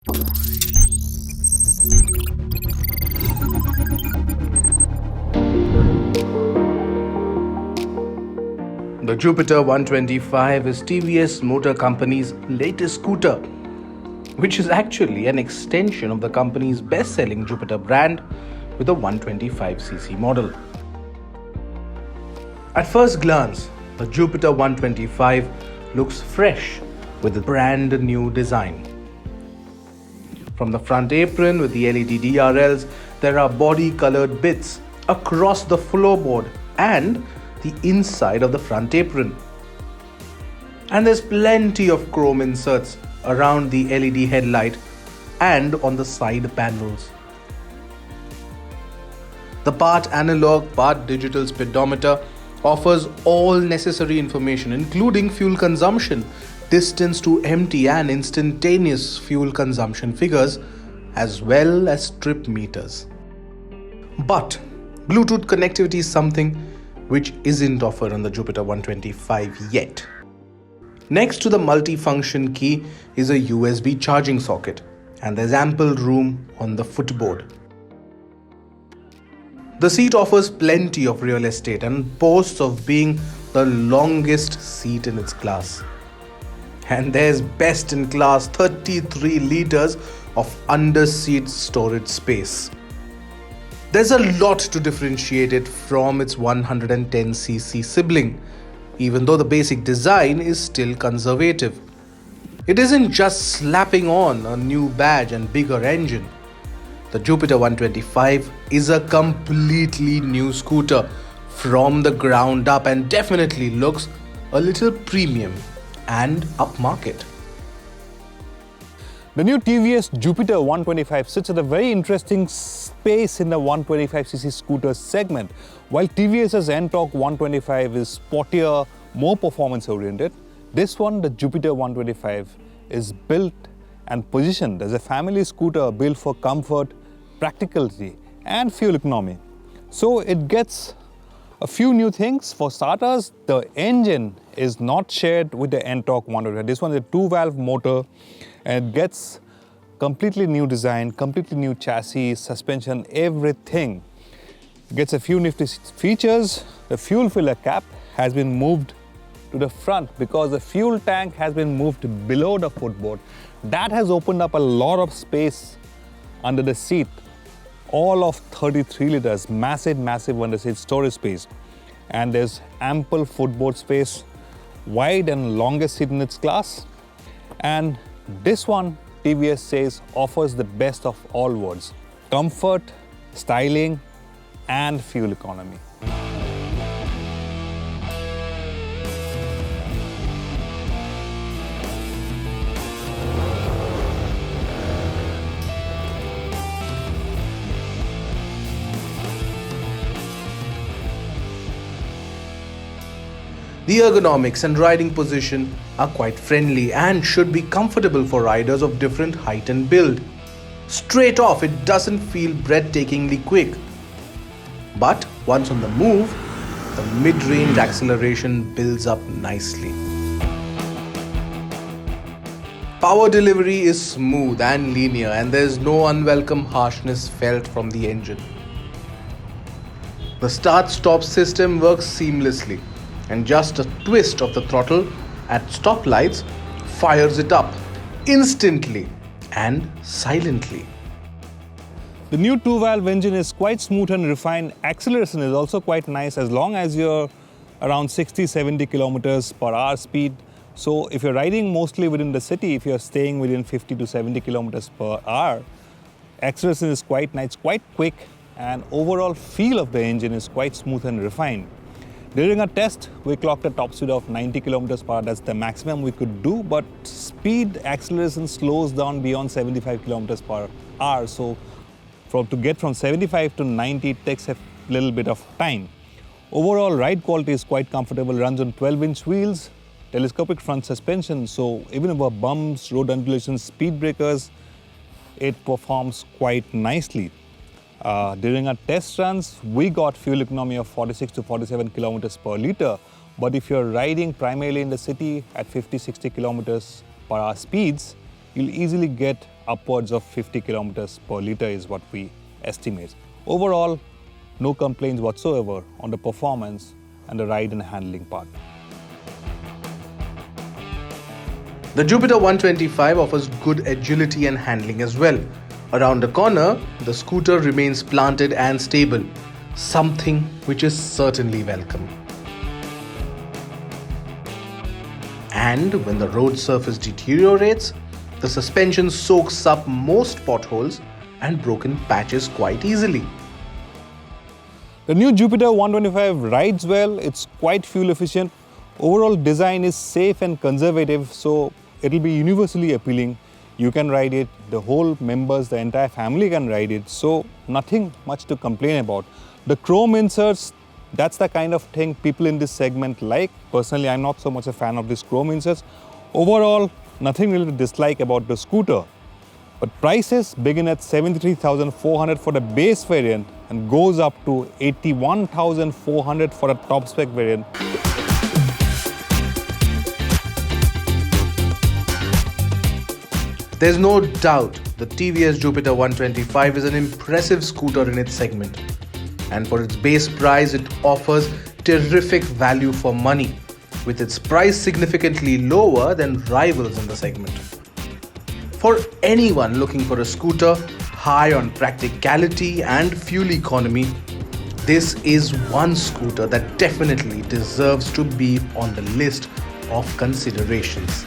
The Jupiter 125 is TVS Motor Company's latest scooter, which is actually an extension of the company's best-selling Jupiter brand with a 125cc model. At first glance, the Jupiter 125 looks fresh with a brand new design. From the front apron with the LED DRLs, there are body-colored bits across the floorboard and the inside of the front apron. And there's plenty of chrome inserts around the LED headlight and on the side panels. The part analog, part digital speedometer offers all necessary information, including fuel consumption, distance to empty and instantaneous fuel consumption figures, as well as trip meters. But Bluetooth connectivity is something which isn't offered on the Jupiter 125 yet. Next to the multifunction key is a USB charging socket, and there's ample room on the footboard. The seat offers plenty of real estate and boasts of being the longest seat in its class. And there's best-in-class 33 liters of under-seat storage space. There's a lot to differentiate it from its 110cc sibling, even though the basic design is still conservative. It isn't just slapping on a new badge and bigger engine. The Jupiter 125 is a completely new scooter from the ground up and definitely looks a little premium and upmarket. The new TVS Jupiter 125 sits at a very interesting space in the 125cc scooter segment. While TVS's N-Torque 125 is sportier, more performance-oriented, this one, the Jupiter 125, is built and positioned as a family scooter built for comfort, practicality, and fuel economy. So it gets a few new things. For starters, the engine is not shared with the N-Torque 125. This one is a 2-valve motor, and it gets completely new design, completely new chassis, suspension, everything. It gets a few nifty features. The fuel filler cap has been moved to the front because the fuel tank has been moved below the footboard. That has opened up a lot of space under the seat. All of 33 liters, massive under seat storage space. And there's ample footboard space, wide and longest seat in its class. And this one, TVS says, offers the best of all worlds: comfort, styling, and fuel economy. The ergonomics and riding position are quite friendly and should be comfortable for riders of different height and build. Straight off, it doesn't feel breathtakingly quick. But once on the move, the mid-range acceleration builds up nicely. Power delivery is smooth and linear, and there's no unwelcome harshness felt from the engine. The start-stop system works seamlessly, and just a twist of the throttle at stoplights fires it up instantly and silently. The new 2-valve engine is quite smooth and refined. Acceleration is also quite nice as long as you're around 60-70 kilometers per hour speed. So if you're riding mostly within the city, if you're staying within 50 to 70 kilometers per hour, acceleration is quite nice, quite quick, and overall feel of the engine is quite smooth and refined. During a test, we clocked a top speed of 90 kilometers per hour. That's the maximum we could do, but speed acceleration slows down beyond 75 kilometers per hour. So to get from 75 to 90 takes a little bit of time. Overall ride quality is quite comfortable, runs on 12-inch wheels, telescopic front suspension, so even over bumps, road undulations, speed breakers, it performs quite nicely. During our test runs, we got fuel economy of 46 to 47 kilometers per liter. But if you're riding primarily in the city at 50-60 kilometers per hour speeds, you'll easily get upwards of 50 kilometers per litre is what we estimate. Overall, no complaints whatsoever on the performance and the ride and handling part. The Jupiter 125 offers good agility and handling as well. Around the corner, the scooter remains planted and stable, something which is certainly welcome. And when the road surface deteriorates, the suspension soaks up most potholes and broken patches quite easily. The new Jupiter 125 rides well, it's quite fuel efficient. Overall design is safe and conservative, so it'll be universally appealing. You can ride it, the whole members, the entire family can ride it, so nothing much to complain about. The chrome inserts, that's the kind of thing people in this segment like. Personally, I'm not so much a fan of these chrome inserts. Overall, nothing really to dislike about the scooter. But prices begin at 73,400 for the base variant and goes up to 81,400 for the top spec variant. There's no doubt the TVS Jupiter 125 is an impressive scooter in its segment. And for its base price, it offers terrific value for money, with its price significantly lower than rivals in the segment. For anyone looking for a scooter high on practicality and fuel economy, this is one scooter that definitely deserves to be on the list of considerations.